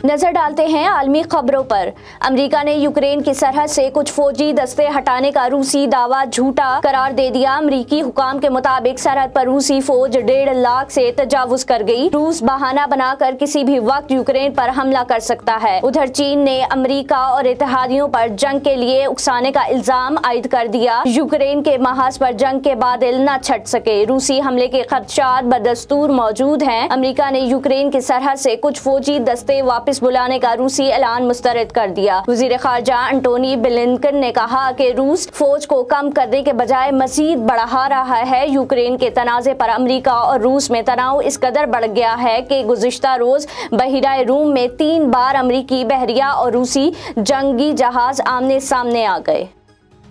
नजर डालते हैं आलमी खबरों पर। अमेरिका ने यूक्रेन की सरहद से कुछ फौजी दस्ते हटाने का रूसी दावा झूठा करार दे दिया। अमेरिकी हुकाम के मुताबिक सरहद पर रूसी फौज 1.5 लाख से तजावुज कर गई। रूस बहाना बनाकर किसी भी वक्त यूक्रेन पर हमला कर सकता है। उधर चीन ने अमेरिका और इत्तेहादियों पर जंग के लिए उकसाने का इल्जाम आयद कर दिया। यूक्रेन के महाज पर जंग के बादल न छट सके। रूसी हमले के खदशात बदस्तूर मौजूद हैं। अमेरिका ने यूक्रेन की सरहद से कुछ फौजी दस्ते वापस बुलाने का रूसी ऐलान मुस्तरद कर दिया। वज़ीर ख़ारजा एंटोनी ब्लिंकन ने कहा कि रूस फौज को कम करने के बजाय मजीद बढ़ा रहा है। यूक्रेन के तनाज़े पर अमेरिका और रूस में तनाव इस कदर बढ़ गया है कि गुज़िश्ता रोज बहिरा रूम में 3 बार अमेरिकी बहरिया और रूसी जंगी जहाज आमने सामने आ गए।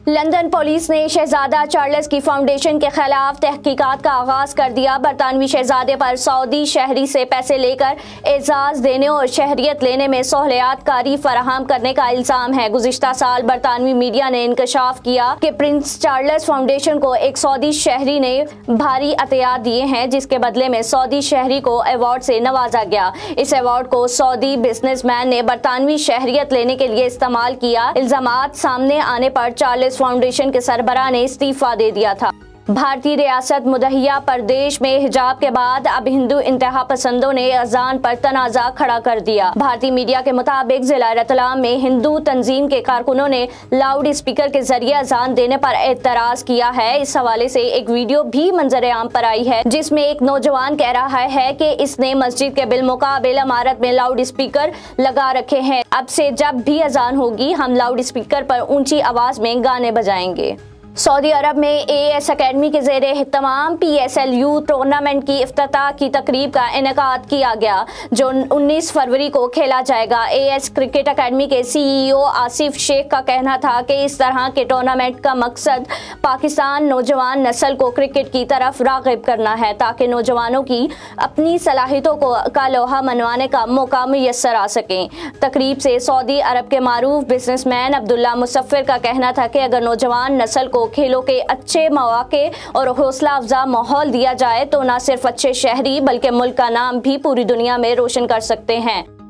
लंदन पुलिस ने शहजादा चार्ल्स की फाउंडेशन के खिलाफ तहकीकात का आगाज कर दिया। बरतानवी शहजादे पर सऊदी शहरी से पैसे लेकर एजाज देने और शहरियत लेने में सहूलियातकारी फराहम करने का इल्जाम है। गुज़िश्ता साल बरतानवी मीडिया ने इंकशाफ किया कि प्रिंस चार्ल्स फाउंडेशन को एक सऊदी शहरी ने भारी अतियात दिए हैं, जिसके बदले में सऊदी शहरी को अवार्ड से नवाजा गया। इस अवार्ड को सऊदी बिजनेसमैन ने बरतानवी शहरियत लेने के लिए इस्तेमाल किया। इल्जामात सामने आने पर चार्ल्स फाउंडेशन के सरबराह ने इस्तीफा दे दिया था। भारतीय रियासत मुदहिया प्रदेश में हिजाब के बाद अब हिंदू इंतहा पसंदों ने अजान पर तनाज़ा खड़ा कर दिया। भारतीय मीडिया के मुताबिक जिला रतलाम में हिंदू तंजीम के कारकुनों ने लाउड स्पीकर के जरिए अजान देने पर एतराज किया है। इस हवाले से एक वीडियो भी मंजर आम पर आई है, जिसमें एक नौजवान कह रहा है कि इसने मस्जिद के बिलमुकाबिल इमारत में लाउड स्पीकर लगा रखे हैं। अब से जब भी अजान होगी हम लाउड स्पीकर पर ऊंची आवाज में गाने बजाएंगे। सऊदी अरब में AS अकेडमी के ज़ेरे एहतमाम PSLU टूर्नामेंट की इफ्तिताह की तकरीब का इनेकाद किया गया, जो 19 फरवरी को खेला जाएगा। AS क्रिकेट अकेडमी के CEO आसिफ शेख का कहना था कि इस तरह के टूर्नामेंट का मकसद पाकिस्तान नौजवान नस्ल को क्रिकेट की तरफ राग़िब करना है, ताकि नौजवानों की अपनी सलाहियतों का लोहा मनवाने का मौका मुयस्सर आ सके। तकरीब से सऊदी अरब के मारूफ बिजनेसमैन अब्दुल्ला मुसफ़िर का कहना था कि अगर नौजवान नस्ल को खेलों के अच्छे मौके और हौसला अफजा माहौल दिया जाए तो न सिर्फ अच्छे शहरी बल्कि मुल्क का नाम भी पूरी दुनिया में रोशन कर सकते हैं।